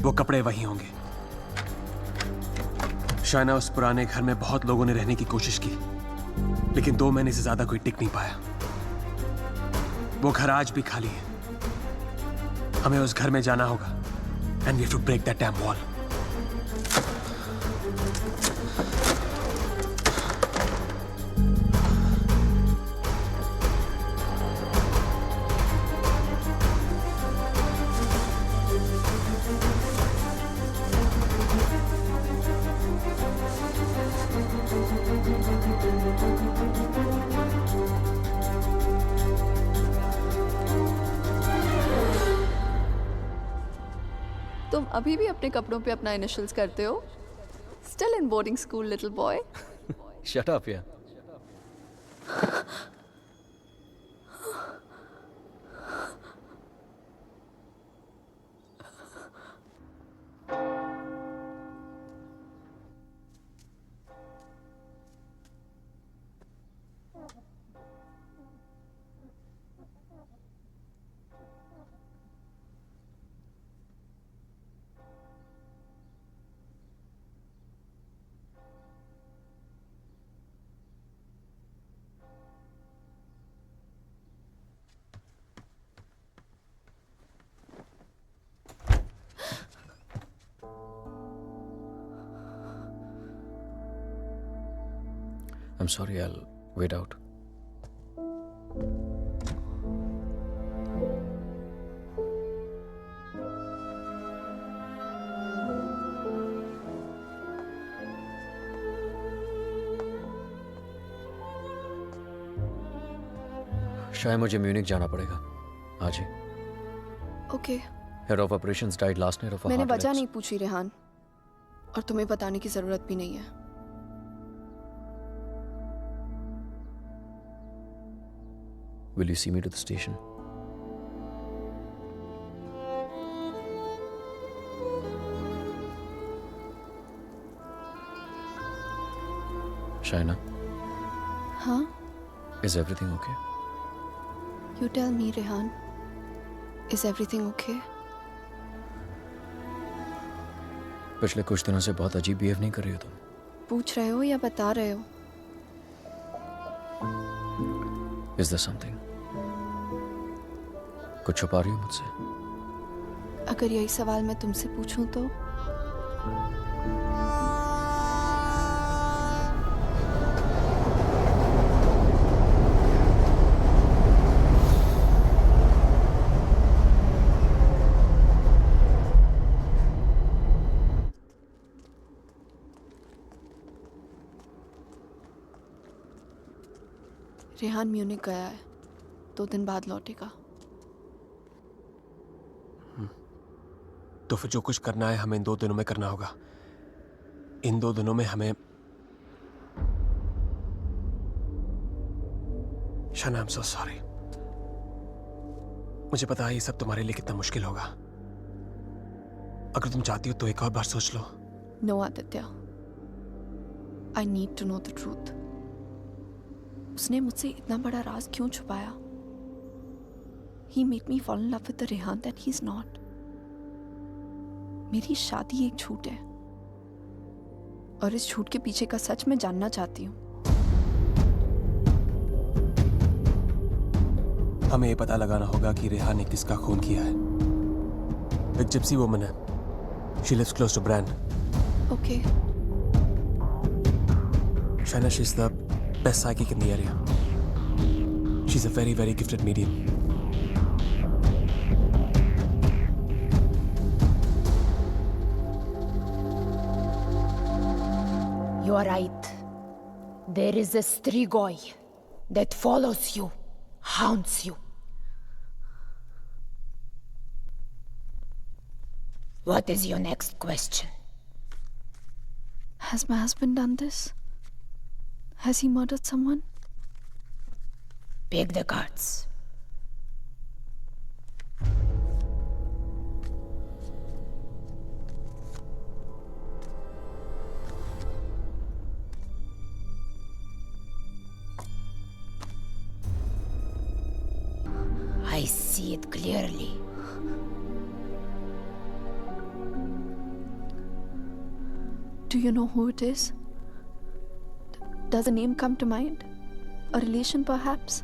वो कपड़े वहीं होंगे। शायना, उस पुराने घर में बहुत लोगों ने रहने की कोशिश की, लेकिन 2 महीने से ज्यादा कोई टिक नहीं पाया। वो घर आज भी खाली है। हमें उस घर में जाना होगा and we have to break that damn wall. तुम अभी भी अपने कपड़ों पे अपना इनिशियल्स करते हो? Still in boarding school, little boy. Shut up, yeah. I'm sorry, I'll wait out. शायद मुझे म्यूनिक जाना पड़ेगा आज ही। Okay. Head of operations died last night off मैंने वजह नहीं पूछी रेहान, और तुम्हें बताने की जरूरत भी नहीं है। Will you see me to the station? Shaina? हाँ? Is everything okay? You tell me, Rehan. Is everything okay? पिछले कुछ दिनों से बहुत अजीब बिहेव नहीं कर रही हो तुम। पूछ रहे हो या बता रहे हो? Is there something? कुछ छुपा रही हो मुझसे? अगर यही सवाल मैं तुमसे पूछूं तो? रेहान म्यूनिक गया है, 2 दिन बाद लौटेगा। तो फिर जो कुछ करना है हमें इन 2 दिनों में करना होगा। इन 2 दिनों में हमें शाना, I'm so sorry। मुझे पता है ये सब तुम्हारे लिए कितना मुश्किल होगा। अगर तुम चाहती हो तो एक और बार सोच लो। No, Aditya. I need to know the truth। उसने मुझसे इतना बड़ा राज क्यों छुपाया? He made me fall in love with the Rehan that he's not। मेरी शादी एक झूठ है, और इस झूठ के पीछे का सच मैं जानना चाहती हूँ। हमें ये पता लगाना होगा कि रेहान ने किसका खून किया है। एक जिप्सी वुमन है। She lives close to Bran। Okay। Shaina, she's the best psychic in the area। She's a very, very gifted medium। You are right. There is a Strigoi that follows you, haunts you. What is your next question? Has my husband done this? Has he murdered someone? Pick the cards. I see it clearly. Do you know who it is? Does a name come to mind? A relation, perhaps?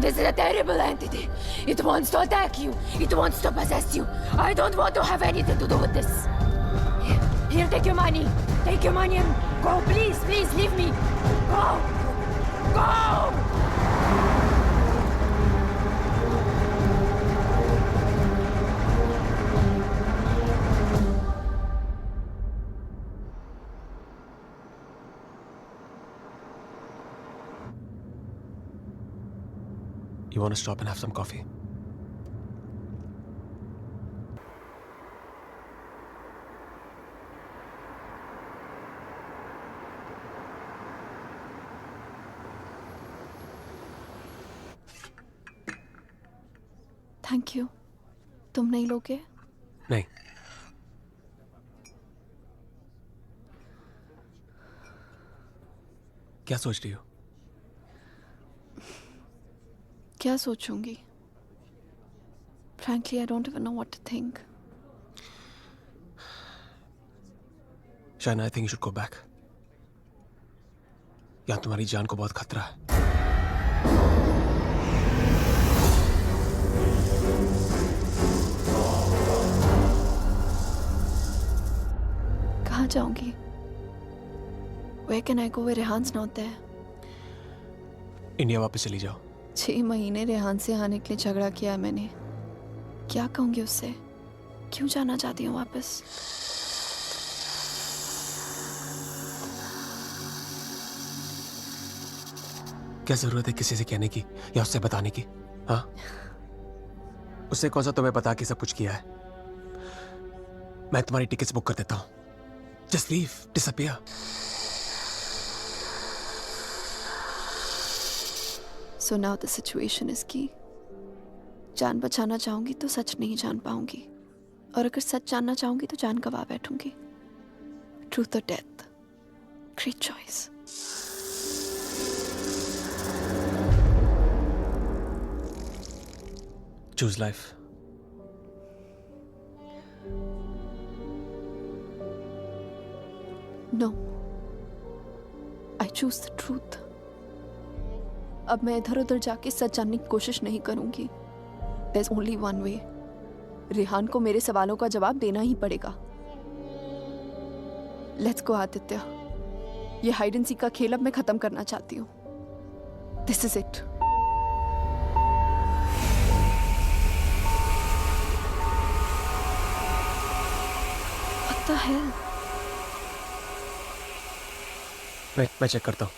This is a terrible entity. It wants to attack you. It wants to possess you. I don't want to have anything to do with this. Here, take your money. Take your money and go. Please, please, leave me. Go. Go. You want to stop and have some coffee? Thank you. तुम नहीं लोगे? नहीं. क्या सोच रही हो? क्या सोचूंगी? Frankly, I don't even know what to think. Shaina, I think you should go back. यहाँ तुम्हारी जान को बहुत खतरा है. कहाँ जाऊंगी? Where can I go where Rehan's not there? India वापस चली जाओ. 6 महीने रेहान से आने के लिए झगड़ा किया है मैंने. क्या कहूंगी उससे? क्यों जाना चाहती हूँ वापस? क्या जरूरत है किसी से कहने की या उससे बताने की? हाँ, उससे कौन सा तुम्हें बता के सब कुछ किया है? मैं तुम्हारी टिकट्स बुक कर देता हूँ. Just leave, disappear. So now the situation is key. जान बचाना चाहूंगी तो सच नहीं जान पाऊंगी, और अगर सच जानना चाहूंगी तो जान गवा बैठूंगी. Truth or death? Great choice. Choose life. No. I choose the truth. अब मैं इधर उधर जाके सच जानने की कोशिश नहीं करूंगी. There's only one way. Rehan को मेरे सवालों का जवाब देना ही पड़ेगा. Let's go, Aditya. ये हाइड एंड सीक का खेल अब मैं खत्म करना चाहती हूँ. This is it. What the hell? मैं चेक करता हूँ.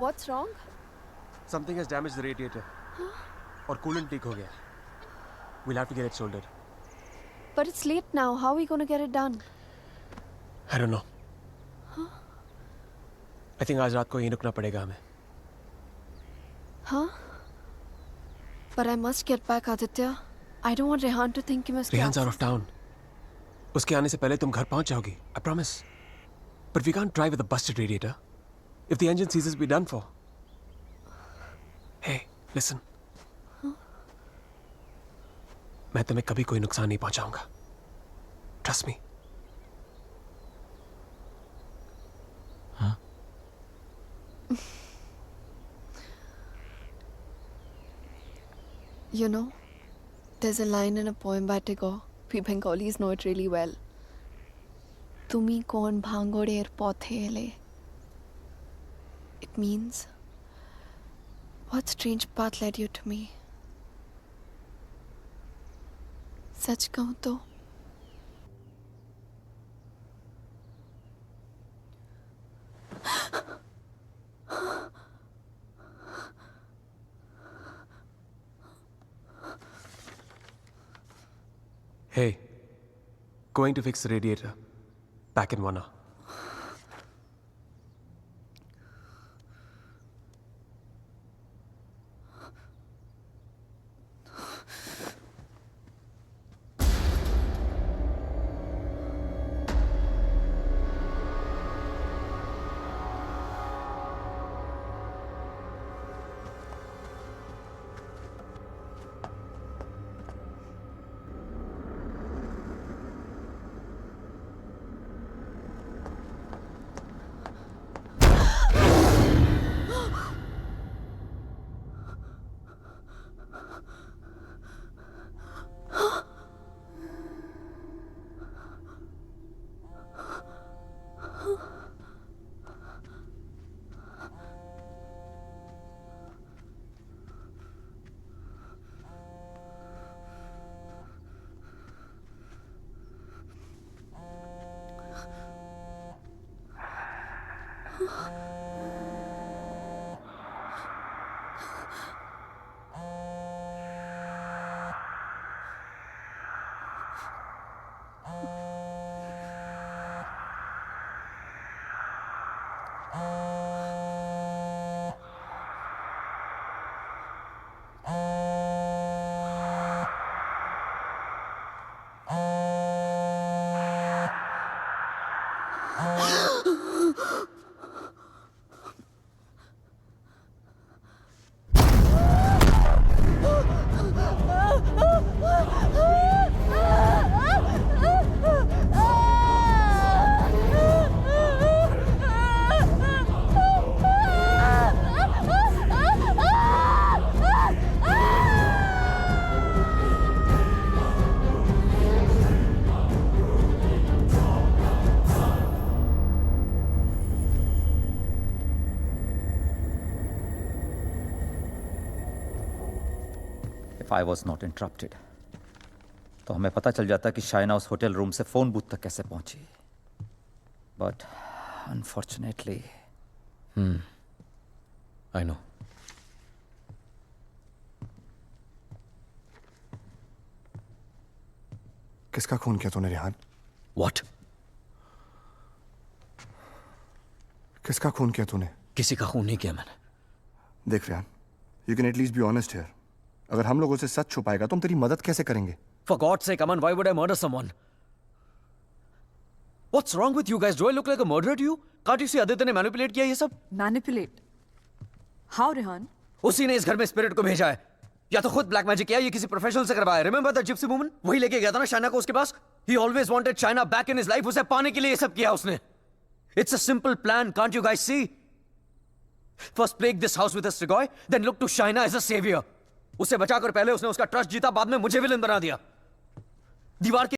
What's wrong? Something has damaged the radiator. और कूलेंट लीक हो गया. We'll have to get it soldered. But it's late now. How are we going to get it done? I don't know. I think आज रात को यहीं रुकना पड़ेगा हमें. Huh? But I must get back, Aditya. I don't want Rehan to think कि मैं उसके Rehan's out of town. उसके आने से पहले तुम घर पहुंच जाओगी. I promise. But we can't drive with a busted radiator. If the engine seizes, we're done for. Hey, listen. मैं तुम्हें कभी कोई नुकसान नहीं पहुंचाऊंगा. Trust me. हाँ? You know, there's a line in a poem by Tagore. We Bengalis know it really well. Tumi kon bhangorer pothe ele. It means, What strange path led you to me? सच कहूं तो Hey, going to fix the radiator. Back in 1 hour. If I was not interrupted, तो हमें पता चल जाता कि शाइना उस hotel room से फोन बूथ तक कैसे पहुंची. But unfortunately, I know. किसका खून किया तूने रिहान? What? किसका खून किया तूने? किसी का खून नहीं किया मैंने. देख Rihan, you can at least be honest here. अगर हम लोगों से सच छुपाएगा तो हम तेरी मदद कैसे करेंगे? For God's sake, Aman, why would I murder someone? What's wrong with you guys? Do I look like a murderer to you? Can't you see Aditya ने manipulate किया ये सब? Manipulate? How, Rehan? उसी ने इस घर में स्पिरिट को भेजा है. या तो खुद ब्लैक मैजिक किया या किसी प्रोफेशनल से करवाया. Remember that gypsy woman? वही लेके गया था ना शाइना को उसके पास. He always wanted Shaina back in his life. उसे पाने के लिए ये सब किया उसने. It's a simple plan. Can't you guys see? First plague this house with a Strigoi, then look to Shaina as a savior. उसे बचाकर पहले उसने उसका ट्रस्ट जीता, बाद में मुझे विलन बना दिया. दीवार के